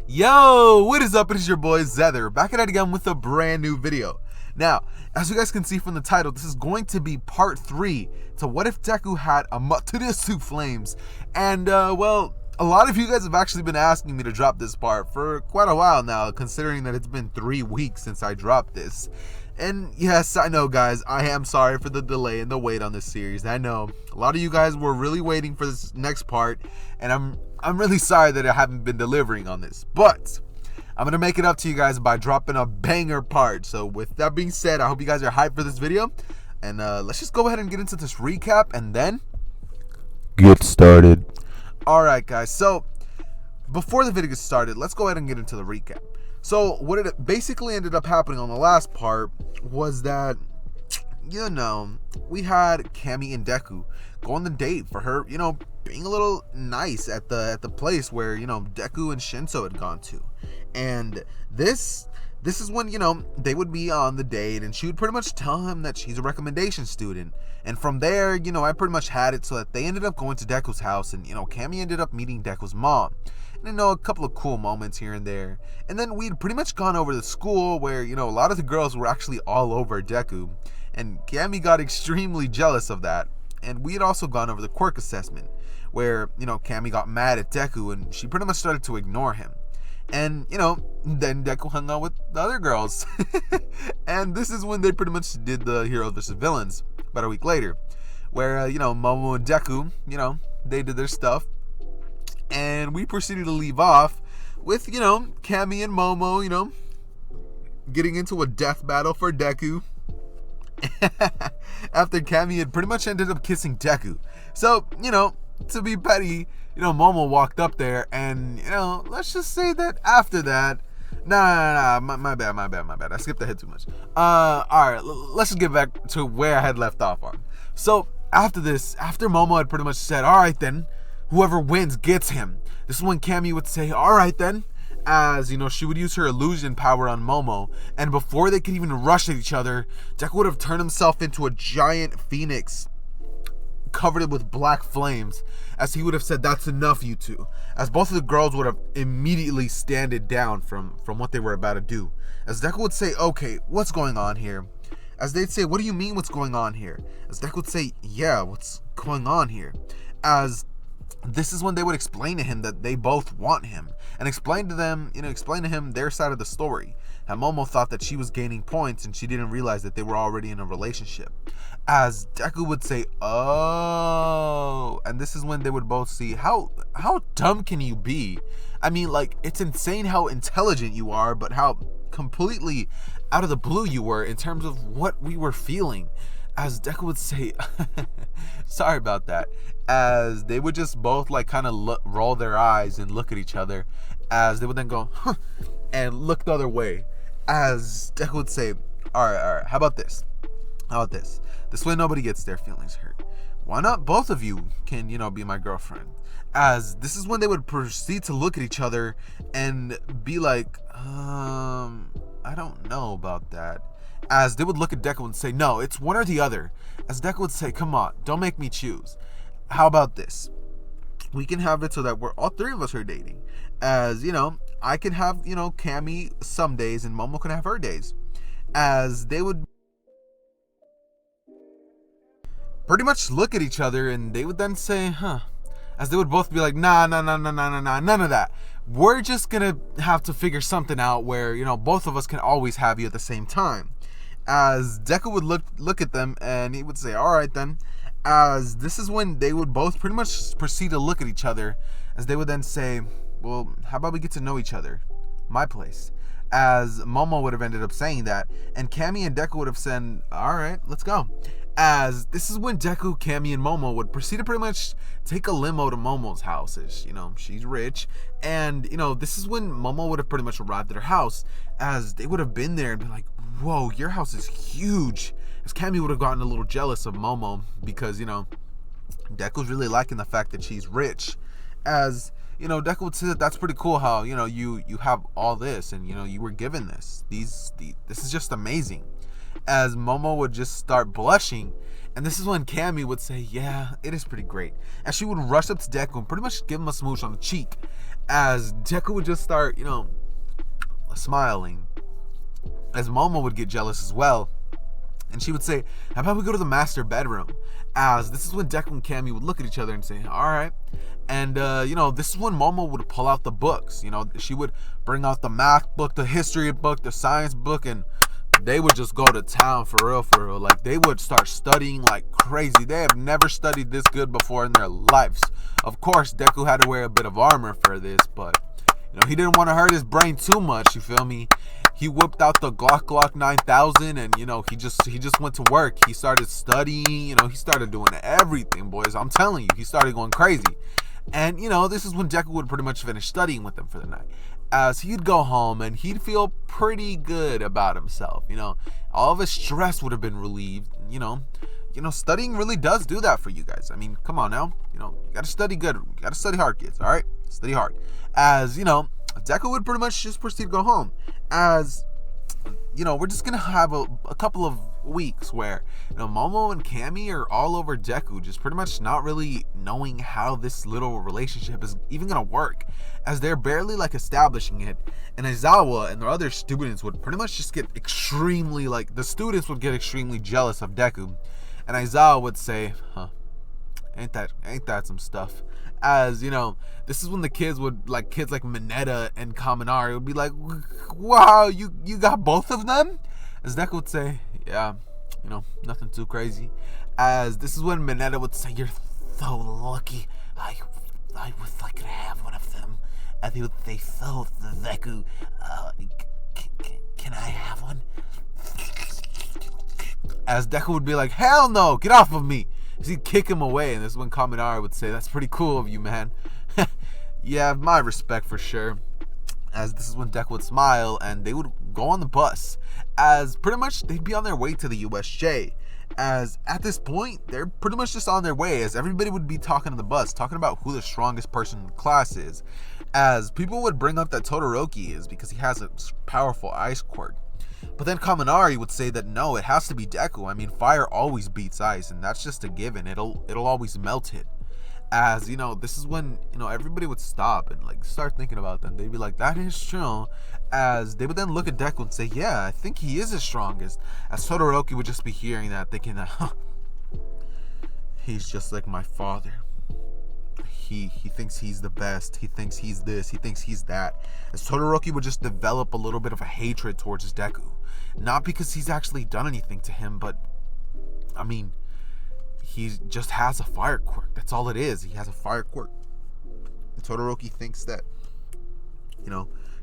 Yo, what is up? It is your boy Zether, back at it again with a brand new video. Now, as you guys can see from the title, this is going to be part 3 to what if Deku had Amaterasu flames. And, well, a lot of you guys have actually been asking me to drop this part for quite a while now, considering that it's been 3 weeks since I dropped this. And yes, I know guys, I am sorry for the delay and the wait on this series. I know a lot of you guys were really waiting for this next part, and I'm really sorry that I haven't been delivering on this. But I'm going to make it up to you guys by dropping a banger part. So with that being said, I hope you guys are hyped for this video. And let's just go ahead and get into this recap and then Get started. Alright guys, so before the video gets started, let's go ahead and get into the recap. So what it basically ended up happening on the last part was that, you know, we had Cammy and Deku go on the date for her, you know, being a little nice at the place where, you know, Deku and Shinso had gone to. And this is when, you know, they would be on the date and she would pretty much tell him that she's a recommendation student. And from there, you know, I pretty much had it so that they ended up going to Deku's house and, you know, Cammy ended up meeting Deku's mom. And, you know, a couple of cool moments here and there. And then we'd pretty much gone over to the school where, you know, a lot of the girls were actually all over Deku. And Cammy got extremely jealous of that. And we had also gone over the quirk assessment where, you know, Cammy got mad at Deku and she pretty much started to ignore him. And, you know, then Deku hung out with the other girls. And this is when they pretty much did the heroes versus villains about a week later. Where, you know, Momo and Deku, you know, they did their stuff. And we proceeded to leave off with, you know, Cammy and Momo, you know, getting into a death battle for Deku. After Cammy had pretty much ended up kissing Deku. So, you know, to be petty, you know, Momo walked up there and, you know, let's just say that after that, my bad. I skipped ahead too much. Alright, let's just get back to where I had left off on. So, after this, after Momo had pretty much said, alright then, whoever wins gets him. This is when Cammy would say, alright then, as, you know, she would use her illusion power on Momo, and before they could even rush at each other, Deku would have turned himself into a giant phoenix covered with black flames, as he would have said, that's enough, you two, as both of the girls would have immediately standed down from what they were about to do. As Deku would say, okay, what's going on here? As they'd say, what do you mean what's going on here? As Deku would say, yeah, what's going on here? As this is when they would explain to him that they both want him, and explain to him their side of the story. How Momo thought that she was gaining points and she didn't realize that they were already in a relationship. As Deku would say, oh, and this is when they would both see, how dumb can you be? I mean, like, it's insane how intelligent you are, but how completely out of the blue you were in terms of what we were feeling. As Deku would say, sorry about that. As they would just both like kind of roll their eyes and look at each other. As they would then go, huh, and look the other way. As Deku would say, all right, how about this? This way nobody gets their feelings hurt. Why not both of you can, you know, be my girlfriend? As this is when they would proceed to look at each other and be like, I don't know about that. As they would look at Deku and say, no, it's one or the other. As Deku would say, come on, don't make me choose. How about this? We can have it so that we're all three of us are dating. As, you know, I can have, you know, Cammy some days and Momo can have her days. As they would pretty much look at each other and they would then say, huh. As they would both be like, nah, none of that. We're just gonna have to figure something out where, you know, both of us can always have you at the same time. As Deku would look at them and he would say, alright then. As this is when they would both pretty much proceed to look at each other. As they would then say, well, how about we get to know each other? My place. As Momo would have ended up saying that. And Cammy and Deku would have said, alright, let's go. As this is when Deku, Cammy, and Momo would proceed to pretty much take a limo to Momo's house. As, you know, she's rich. And, you know, this is when Momo would have pretty much arrived at her house. As they would have been there and been like, whoa, your house is huge. As Cammy would have gotten a little jealous of Momo because, you know, Deku's really liking the fact that she's rich. As, you know, Deku would say that that's pretty cool how, you know, you have all this and, you know, you were given this. This is just amazing. As Momo would just start blushing. And this is when Cammy would say, yeah, it is pretty great. And she would rush up to Deku and pretty much give him a smooch on the cheek. as Deku would just start, smiling, as Momo would get jealous as well. And she would say, how about we go to the master bedroom? As this is when Deku and Cammy would look at each other and say, all right. And, this is when Momo would pull out the books. She would bring out the math book, the history book, the science book, and they would just go to town for real. Like, they would start studying like crazy. They have never studied this good before in their lives. Of course, Deku had to wear a bit of armor for this, but, he didn't want to hurt his brain too much, you feel me? He whipped out the Glock 9000 and, he just went to work. He started studying, he started doing everything, boys. I'm telling you, he started going crazy. And, this is when Deku would pretty much finish studying with them for the night. As he'd go home and he'd feel pretty good about himself. All of his stress would have been relieved. Studying really does do that for you guys. I mean, come on now. You got to study good. You got to study hard, kids. All right? Study hard. As, Deku would pretty much just proceed to go home. As, we're just going to have a couple of weeks where, Momo and Cammy are all over Deku, just pretty much not really knowing how this little relationship is even going to work, as they're barely, establishing it. And Aizawa and the other students would pretty much just get extremely, the students would get extremely jealous of Deku. And Aizawa would say, ain't that some stuff? As, this is when the kids would, kids like Mineta and Kaminari would be like, wow, you got both of them? As Deku would say, yeah, nothing too crazy. As this is when Mineta would say, you're so lucky. I would like to have one of them. And he would say, so, Deku, can I have one? As Deku would be like, hell no, get off of me. He'd kick him away, and this is when Kaminari would say, that's pretty cool of you, man. Yeah, my respect for sure. As this is when Deku would smile, and they would go on the bus. As pretty much they'd be on their way to the USJ. As at this point, they're pretty much just on their way, as everybody would be talking on the bus, talking about who the strongest person in the class is. As people would bring up that Todoroki is because he has a powerful ice quirk. But then Kaminari would say that no, it has to be Deku. I mean, fire always beats ice, and that's just a given. It'll always melt it. As, this is when, everybody would stop and, start thinking about them. They'd be like, that is true. As they would then look at Deku and say, yeah, I think he is the strongest. As Todoroki would just be hearing that, thinking that, he's just like my father. He thinks he's the best. He thinks he's this. He thinks he's that. As Todoroki would just develop a little bit of a hatred towards Deku. Not because he's actually done anything to him, but, I mean, he just has a fire quirk. That's all it is. He has a fire quirk. And Todoroki thinks that,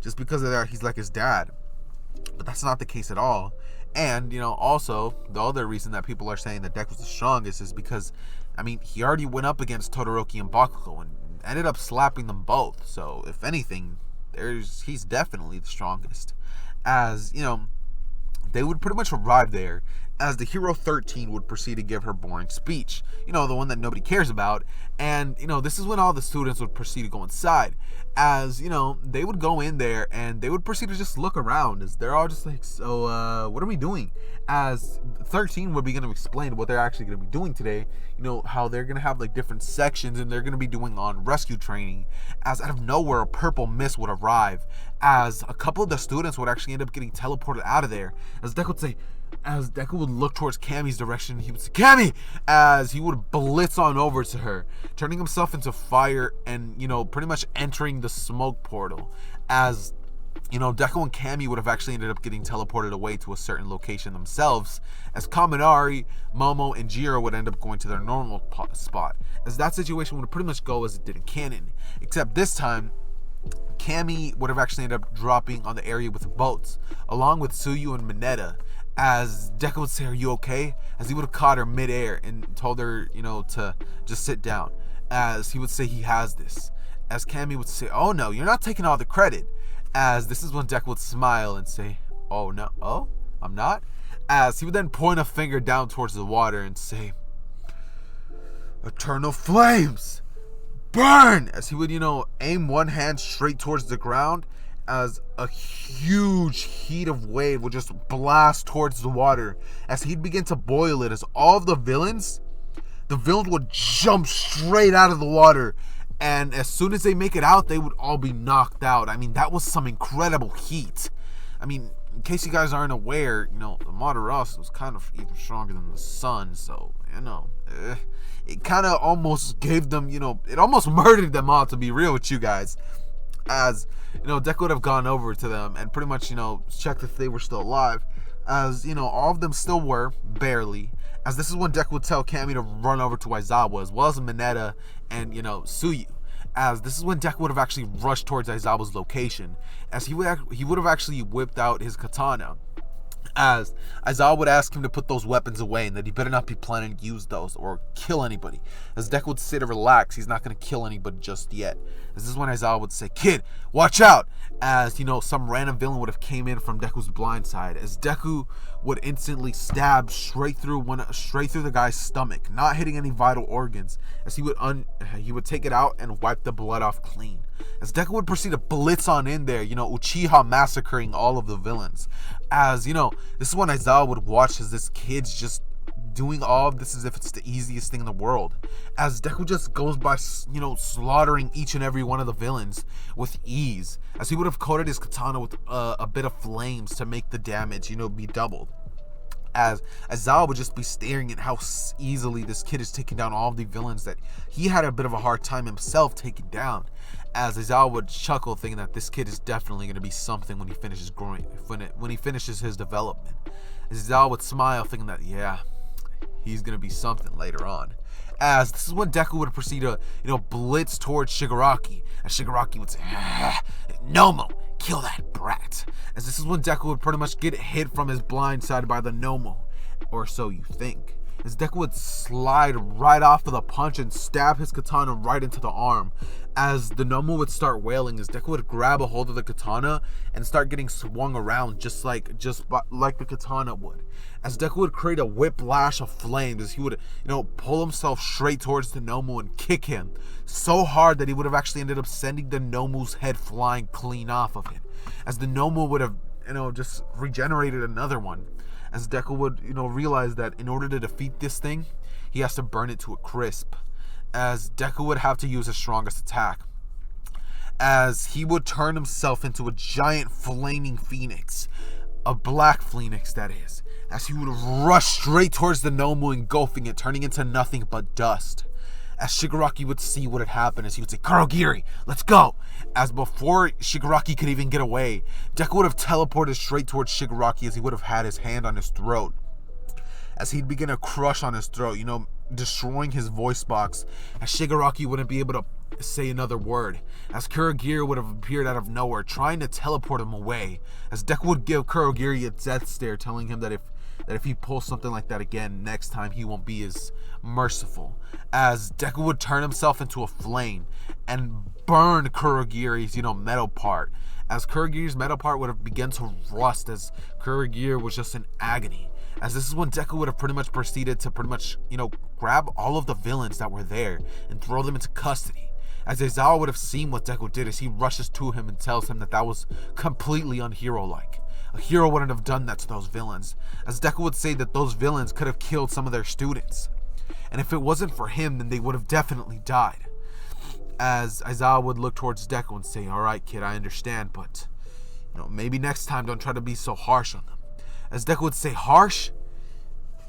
just because of that, he's like his dad. But that's not the case at all. And, also, the other reason that people are saying that Deku's the strongest is because, I mean, he already went up against Todoroki and Bakugo and ended up slapping them both. So, if anything, he's definitely the strongest. As, they would pretty much arrive there as the Hero 13 would proceed to give her boring speech. The one that nobody cares about. And, this is when all the students would proceed to go inside. As, they would go in there and they would proceed to just look around as they're all just like, so, what are we doing? As 13 would begin to explain what they're actually going to be doing today. How they're going to have, different sections and they're going to be doing on rescue training. As out of nowhere, a purple mist would arrive. As a couple of the students would actually end up getting teleported out of there. As Deku would say, as Deku would look towards Cammy's direction, he would say, Cammy! As he would blitz on over to her, turning himself into fire and, pretty much entering the smoke portal. As, Deku and Cammy would have actually ended up getting teleported away to a certain location themselves, as Kaminari, Momo, and Jiro would end up going to their normal spot. As that situation would pretty much go as it did in canon, except this time, Cammy would have actually ended up dropping on the area with the boats, along with Tsuyu and Mineta. As Deku would say, are you okay? As he would have caught her midair and told her, to just sit down. As he would say he has this. As Cammy would say, oh no, you're not taking all the credit. As this is when Deku would smile and say, oh no, oh, I'm not? As he would then point a finger down towards the water and say, eternal flames, burn! As he would, aim one hand straight towards the ground, as a huge heat of wave would just blast towards the water. As he'd begin to boil it, as all of the villains would jump straight out of the water. And as soon as they make it out, they would all be knocked out. I mean, that was some incredible heat. I mean, in case you guys aren't aware, the Amaterasu was kind of even stronger than the sun. So, it kind of almost gave them, it almost murdered them all, to be real with you guys. As, Deku would have gone over to them and pretty much, checked if they were still alive. As, all of them still were, barely. As this is when Deku would tell Kami to run over to Aizawa, as well as Mineta and, Suyu. As this is when Deku would have actually rushed towards Aizawa's location, as he would have actually whipped out his katana. As Aizawa would ask him to put those weapons away and that he better not be planning to use those or kill anybody. As Deku would say to relax, he's not going to kill anybody just yet. This is when Aizawa would say, "Kid, watch out!" As, some random villain would have came in from Deku's blind side. As Deku would instantly stab straight through the guy's stomach, not hitting any vital organs. As he would take it out and wipe the blood off clean. As Deku would proceed to blitz on in there, Uchiha massacring all of the villains. As, this is when Aizawa would watch as this kid's just doing all of this as if it's the easiest thing in the world. As Deku just goes by, slaughtering each and every one of the villains with ease. As he would have coated his katana with a bit of flames to make the damage, be doubled. As Aizawa would just be staring at how easily this kid is taking down all of the villains that he had a bit of a hard time himself taking down. As Aizawa would chuckle, thinking that this kid is definitely going to be something when he finishes growing, when he finishes his development. Aizawa would smile, thinking that, yeah, he's going to be something later on. As this is when Deku would proceed to, blitz towards Shigaraki. As Shigaraki would say, "Nomo, kill that brat." As this is when Deku would pretty much get hit from his blind side by the Nomo. Or so you think. As Deku would slide right off of the punch and stab his katana right into the arm. As the Nomo would start wailing, as Deku would grab a hold of the katana and start getting swung around just like the katana would. As Deku would create a whiplash of flames, as he would, pull himself straight towards the Nomo and kick him so hard that he would have actually ended up sending the Nomo's head flying clean off of it. As the Nomo would have, just regenerated another one. As Deku would, realize that in order to defeat this thing, he has to burn it to a crisp. As Deku would have to use his strongest attack. As he would turn himself into a giant flaming phoenix. A black phoenix, that is. As he would rush straight towards the Nomu, engulfing it, turning into nothing but dust. As Shigaraki would see what had happened, as he would say, "Kurogiri, let's go!" As before Shigaraki could even get away, Deku would have teleported straight towards Shigaraki as he would have had his hand on his throat. As he'd begin to crush on his throat, destroying his voice box, as Shigaraki wouldn't be able to say another word. As Kurogiri would have appeared out of nowhere, trying to teleport him away. As Deku would give Kurogiri a death stare, telling him that if he pulls something like that again, next time he won't be as merciful. As Deku would turn himself into a flame and burn Kurogiri's, metal part. As Kurogiri's metal part would have begun to rust, as Kurogiri was just in agony. As this is when Deku would have pretty much proceeded to grab all of the villains that were there and throw them into custody. As Aizawa would have seen what Deku did, as he rushes to him and tells him that was completely unhero-like. A hero wouldn't have done that to those villains. As Deku would say that those villains could have killed some of their students. And if it wasn't for him, then they would have definitely died. As Aizawa would look towards Deku and say, "Alright, kid, I understand, but maybe next time don't try to be so harsh on them." As Deku would say, "Harsh?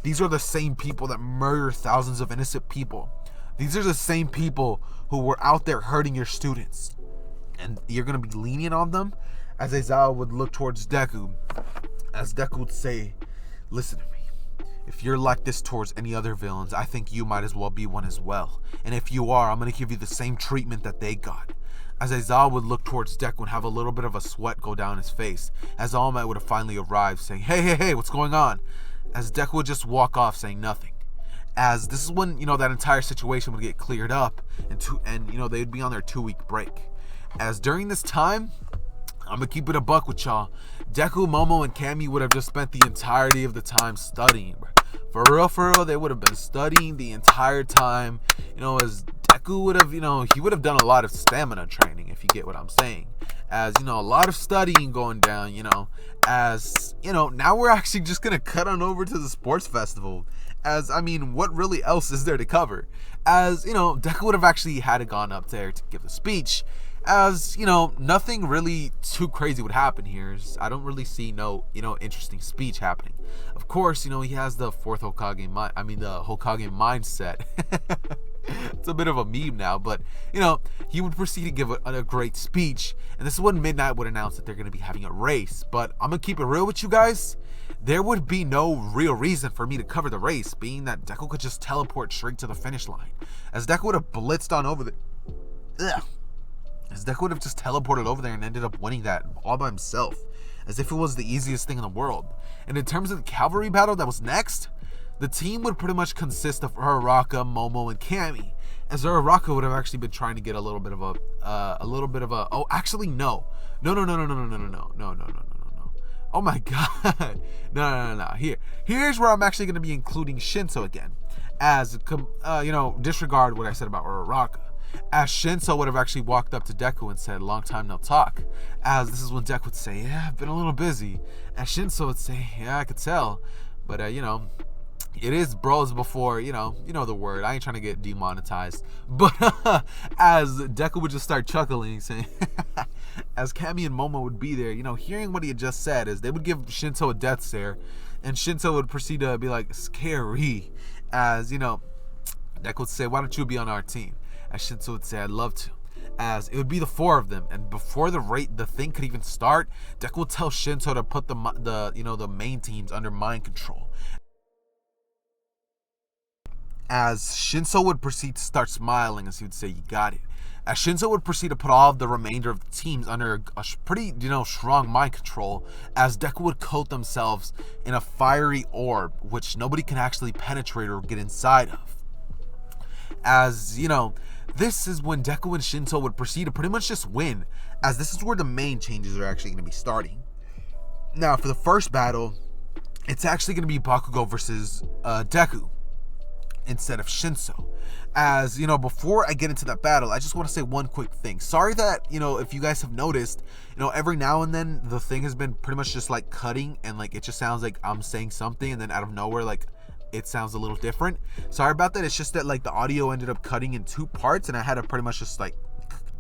These are the same people that murder thousands of innocent people. These are the same people who were out there hurting your students. And you're going to be lenient on them?" As Aizawa would look towards Deku, as Deku would say, "Listen to me. If you're like this towards any other villains, I think you might as well be one as well. And if you are, I'm going to give you the same treatment that they got." As Aizawa would look towards Deku and have a little bit of a sweat go down his face, as All Might would have finally arrived, saying, Hey, what's going on?" As Deku would just walk off, saying nothing. As this is when, that entire situation would get cleared up, and they'd be on their 2-week break. As during this time, I'm gonna keep it a buck with y'all, Deku, Momo, and Kami would have just spent the entirety of the time studying. For real, they would have been studying the entire time. As Deku would have, he would have done a lot of stamina training, if you get what I'm saying. As, a lot of studying going down, as, now we're actually just going to cut on over to the sports festival. As, I mean, what really else is there to cover? As, Deku would have actually had gone up there to give the speech. As, nothing really too crazy would happen here. I don't really see no, interesting speech happening. Of course, he has the fourth Hokage the Hokage mindset. It's a bit of a meme now, but he would proceed to give a great speech, and this is when Midnight would announce that they're going to be having a race. But I'm gonna keep it real with you guys. There would be no real reason for me to cover the race, being that Deku could just teleport straight to the finish line, as Deku would have blitzed on over as Deku would have just teleported over there and ended up winning that all by himself, as if it was the easiest thing in the world. And in terms of the cavalry battle that was next, the team would pretty much consist of Uraraka, Momo, and Kami, as Uraraka would have actually been trying to get a little bit of a. Oh, actually, no. No. Oh my god. No. Here's where I'm actually going to be including Shinso again, as disregard what I said about Uraraka. As Shinso would have actually walked up to Deku and said, "Long time no talk." As this is when Deku would say, "Yeah, I've been a little busy." As Shinso would say, "Yeah, I could tell, but it is bros before, you know the word. I ain't trying to get demonetized." But as Deku would just start chuckling, saying, as Kami and Momo would be there, hearing what he had just said, as they would give Shinso a death stare, and Shinso would proceed to be like, "Scary." As, Deku would say, "Why don't you be on our team?" As Shinso would say, "I'd love to." As it would be the four of them, and before the thing could even start, Deku would tell Shinso to put the main teams under mind control. As Shinso would proceed to start smiling, as he would say, "You got it." As Shinso would proceed to put all of the remainder of the teams under a pretty, strong mind control, as Deku would coat themselves in a fiery orb, which nobody can actually penetrate or get inside of. As, this is when Deku and Shinso would proceed to pretty much just win, as this is where the main changes are actually going to be starting. Now, for the first battle, it's actually going to be Bakugo versus Deku instead of Shinso. As, before I get into that battle, I just want to say one quick thing. Sorry that, if you guys have noticed, every now and then the thing has been pretty much just like cutting, and like it just sounds like I'm saying something, and then out of nowhere, like it sounds a little different. Sorry about that. It's just that like the audio ended up cutting in two parts, and I had to pretty much just like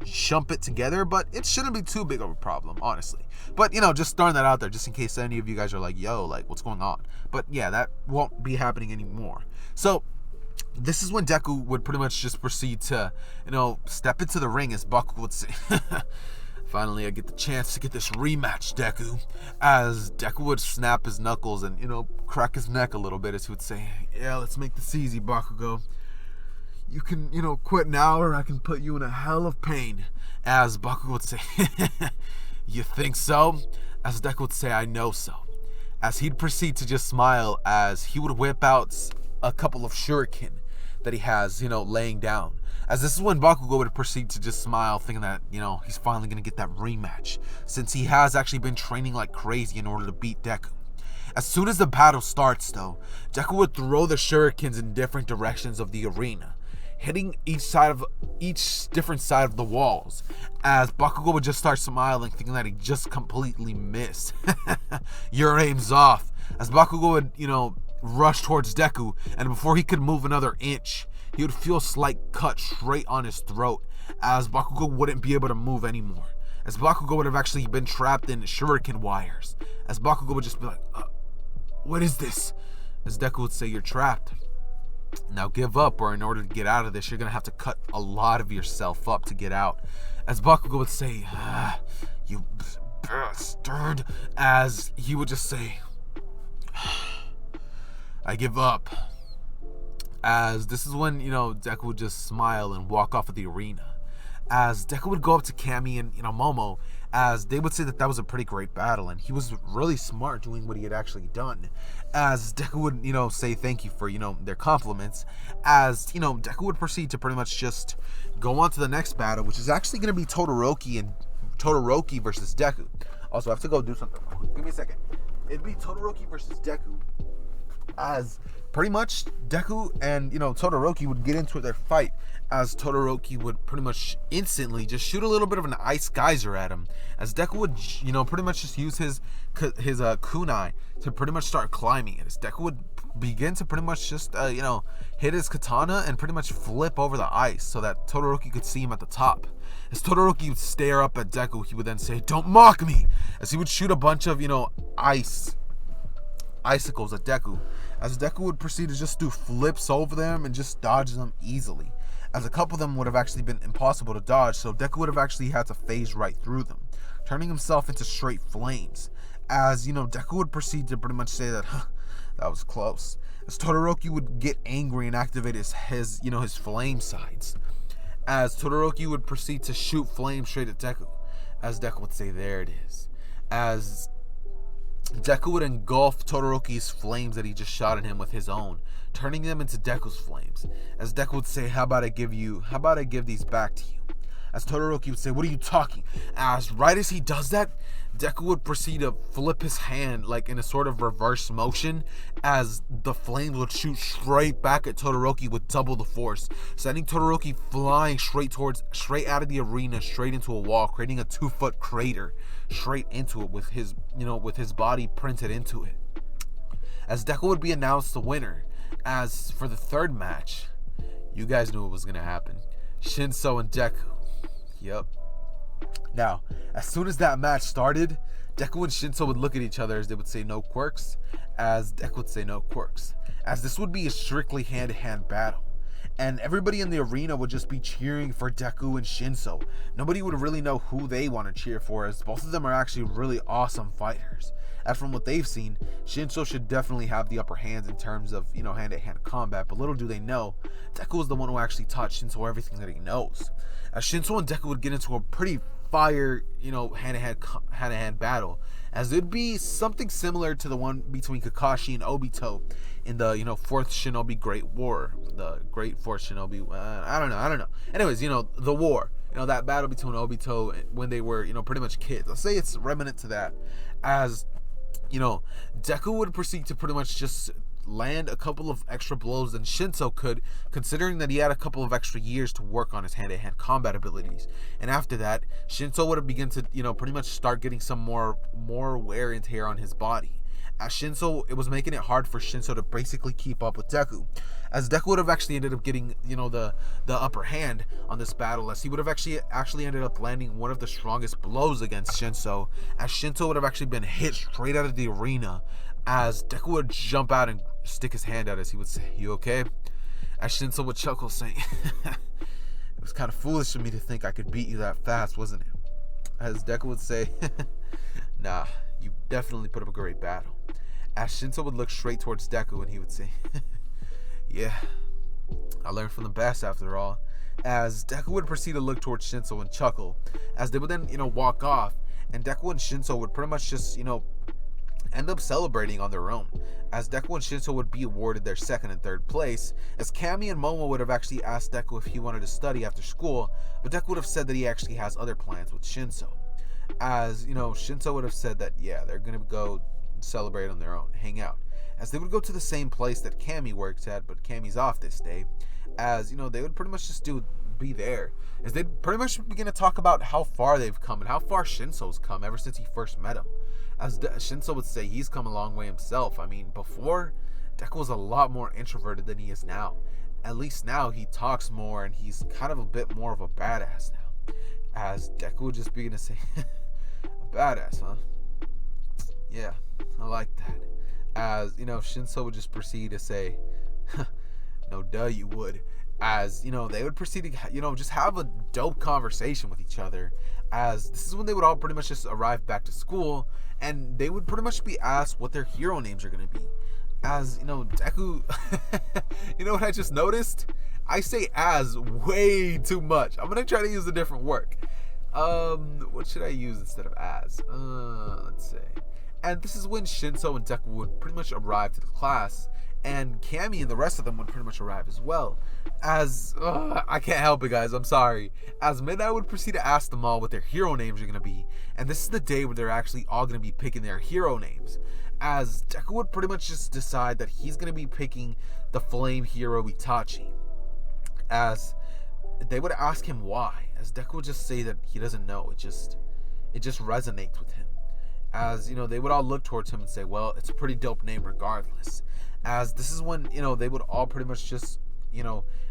jump it together, but it shouldn't be too big of a problem, honestly. But just throwing that out there just in case any of you guys are like, "Yo, like what's going on?" But yeah, that won't be happening anymore. So this is when Deku would pretty much just proceed to, step into the ring, as Bakugo would say. "Finally, I get the chance to get this rematch, Deku." As Deku would snap his knuckles and, crack his neck a little bit, as he would say, "Yeah, let's make this easy, Bakugo. You can, quit now, or I can put you in a hell of pain." As Bakugo would say, "You think so?" As Deku would say, "I know so." As he'd proceed to just smile, as he would whip out a couple of shuriken that he has, laying down. As this is when Bakugo would proceed to just smile, thinking that, he's finally going to get that rematch, since he has actually been training like crazy in order to beat Deku. As soon as the battle starts, though, Deku would throw the shurikens in different directions of the arena, hitting each different side of the walls, as Bakugo would just start smiling, thinking that he just completely missed. "Your aim's off." As Bakugo would, rush towards Deku, and before he could move another inch, he would feel a slight cut straight on his throat, as Bakugo wouldn't be able to move anymore, as Bakugo would have actually been trapped in shuriken wires, as Bakugo would just be like, "What is this?" As Deku would say, "You're trapped. Now give up, or in order to get out of this, you're gonna have to cut a lot of yourself up to get out." As Bakugo would say, "You bastard," as he would just say, "I give up." As this is when, Deku would just smile and walk off of the arena. As Deku would go up to Kami and, Momo, as they would say that was a pretty great battle, and he was really smart doing what he had actually done. As Deku would, say thank you for, their compliments. As, Deku would proceed to pretty much just go on to the next battle, which is actually going to be Todoroki versus Deku. Also, I have to go do something. Give me a second. It'd be Todoroki versus Deku, as pretty much Deku and, Todoroki would get into their fight, as Todoroki would pretty much instantly just shoot a little bit of an ice geyser at him, as Deku would, pretty much just use his kunai to pretty much start climbing it, as Deku would begin to pretty much just, hit his katana and pretty much flip over the ice so that Todoroki could see him at the top. As Todoroki would stare up at Deku, he would then say, "Don't mock me!" As he would shoot a bunch of, icicles at Deku. As Deku would proceed to just do flips over them and just dodge them easily. As a couple of them would have actually been impossible to dodge, so Deku would have actually had to phase right through them, turning himself into straight flames. As, Deku would proceed to pretty much say that, that was close. As Todoroki would get angry and activate his flame sides. As Todoroki would proceed to shoot flames straight at Deku. As Deku would say, "There it is." As Deku would engulf Todoroki's flames that he just shot at him with his own, turning them into Deku's flames. As Deku would say, how about I give these back to you?" As Todoroki would say, "What are you talking?" As right as he does that, Deku would proceed to flip his hand like in a sort of reverse motion, as the flames would shoot straight back at Todoroki with double the force, sending Todoroki flying straight out of the arena, straight into a wall, creating a 2-foot crater straight into it with his body printed into it. As Deku would be announced the winner. As for the third match, you guys knew what was gonna happen. Shinso and Deku. Yep. Now, as soon as that match started, Deku and Shinso would look at each other as they would say no quirks, as Deku would say no quirks, as this would be a strictly hand-to-hand battle. And everybody in the arena would just be cheering for Deku and Shinso. Nobody would really know who they want to cheer for, as both of them are actually really awesome fighters. As from what they've seen, Shinso should definitely have the upper hands in terms of, hand-to-hand combat, but little do they know, Deku is the one who actually taught Shinso everything that he knows. As Shinso and Deku would get into a pretty fire, hand-to-hand battle, as it'd be something similar to the one between Kakashi and Obito in the, Fourth Shinobi Great War, the Great Fourth Shinobi, I don't know. Anyways, the war, that battle between Obito when they were, pretty much kids. Let's say it's remnant to that, as, Deku would proceed to pretty much just land a couple of extra blows than Shinso could, considering that he had a couple of extra years to work on his hand-to-hand combat abilities. And after that, Shinso would have begun to, pretty much start getting some more wear and tear on his body. As Shinso, it was making it hard for Shinso to basically keep up with Deku. As Deku would have actually ended up getting, the upper hand on this battle, as he would have actually ended up landing one of the strongest blows against Shinso, as Shinso would have actually been hit straight out of the arena, as Deku would jump out and stick his hand out as he would say, "You okay?" As Shinso would chuckle, saying, "It was kind of foolish of me to think I could beat you that fast, wasn't it?" As Deku would say, "Nah, you definitely put up a great battle." As Shinso would look straight towards Deku and he would say, "Yeah, I learned from the best after all." As Deku would proceed to look towards Shinso and chuckle, as they would then, walk off, and Deku and Shinso would pretty much just, end up celebrating on their own, as Deku and Shinso would be awarded their second and third place, as Kami and Momo would have actually asked Deku if he wanted to study after school, but Deku would have said that he actually has other plans with Shinso. As, Shinso would have said that, yeah, they're going to go celebrate on their own, hang out, as they would go to the same place that Kami works at, but Kami's off this day, as, they would pretty much just be there, as they'd pretty much begin to talk about how far they've come and how far Shinso's come ever since he first met him. As Shinso would say, he's come a long way himself. I mean, before, Deku was a lot more introverted than he is now. At least now he talks more and he's kind of a bit more of a badass now. As Deku would just begin to say, "A badass, huh? Yeah, I like that." As, Shinso would just proceed to say, "No duh, you would." As, they would proceed to, just have a dope conversation with each other. As this is when they would all pretty much just arrive back to school, and they would pretty much be asked what their hero names are going to be. As, Deku, you know what I just noticed? I say "as" way too much. I'm going to try to use a different word. What should I use instead of "as"? Let's say. And this is when Shinso and Deku would pretty much arrive to the class, and Kami and the rest of them would pretty much arrive as well. As, I can't help it, guys, I'm sorry. As Midnight would proceed to ask them all what their hero names are going to be, and this is the day where they're actually all going to be picking their hero names. As Deku would pretty much just decide that he's going to be picking the flame hero Itachi. As they would ask him why, as Deku would just say that he doesn't know, it just resonates with him. As, they would all look towards him and say, well, it's a pretty dope name regardless. as this is when, they would all pretty much just,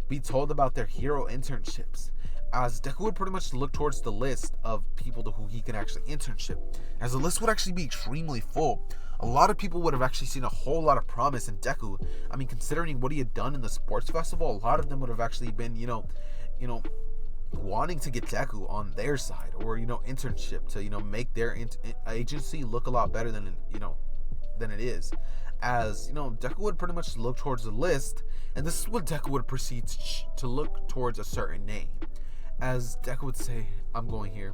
be told about their hero internships. As Deku would pretty much look towards the list of people to who he can actually internship, as the list would actually be extremely full. A lot of people would have actually seen a whole lot of promise in Deku. I mean, considering what he had done in the sports festival, a lot of them would have actually been, wanting to get Deku on their side, or internship to make their agency look a lot better than it is. As Deku would pretty much look towards the list, and this is what Deku would proceed to look towards a certain name. As Deku would say, "I'm going here."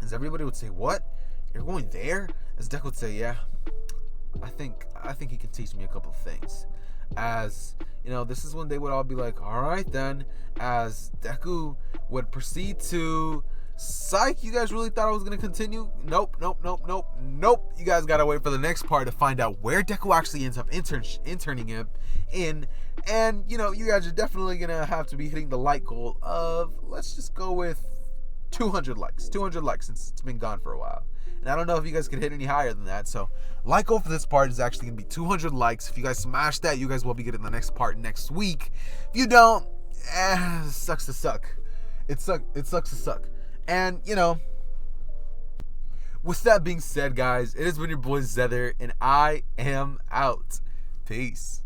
As everybody would say, "What? You're going there?" As Deku would say, "Yeah, I think he can teach me a couple of things." As this is when they would all be like, "All right then." As Deku would proceed to, "Psych, you guys really thought I was gonna continue? Nope. You guys gotta wait for the next part to find out where Deku actually ends up interning him in." And you guys are definitely gonna have to be hitting the like goal of, let's just go with 200 likes. 200 likes since it's been gone for a while. And I don't know if you guys can hit any higher than that. So, like goal for this part is actually going to be 200 likes. If you guys smash that, you guys will be getting the next part next week. If you don't, sucks to suck. It sucks to suck. And, with that being said, guys, it has been your boy Zether, and I am out. Peace.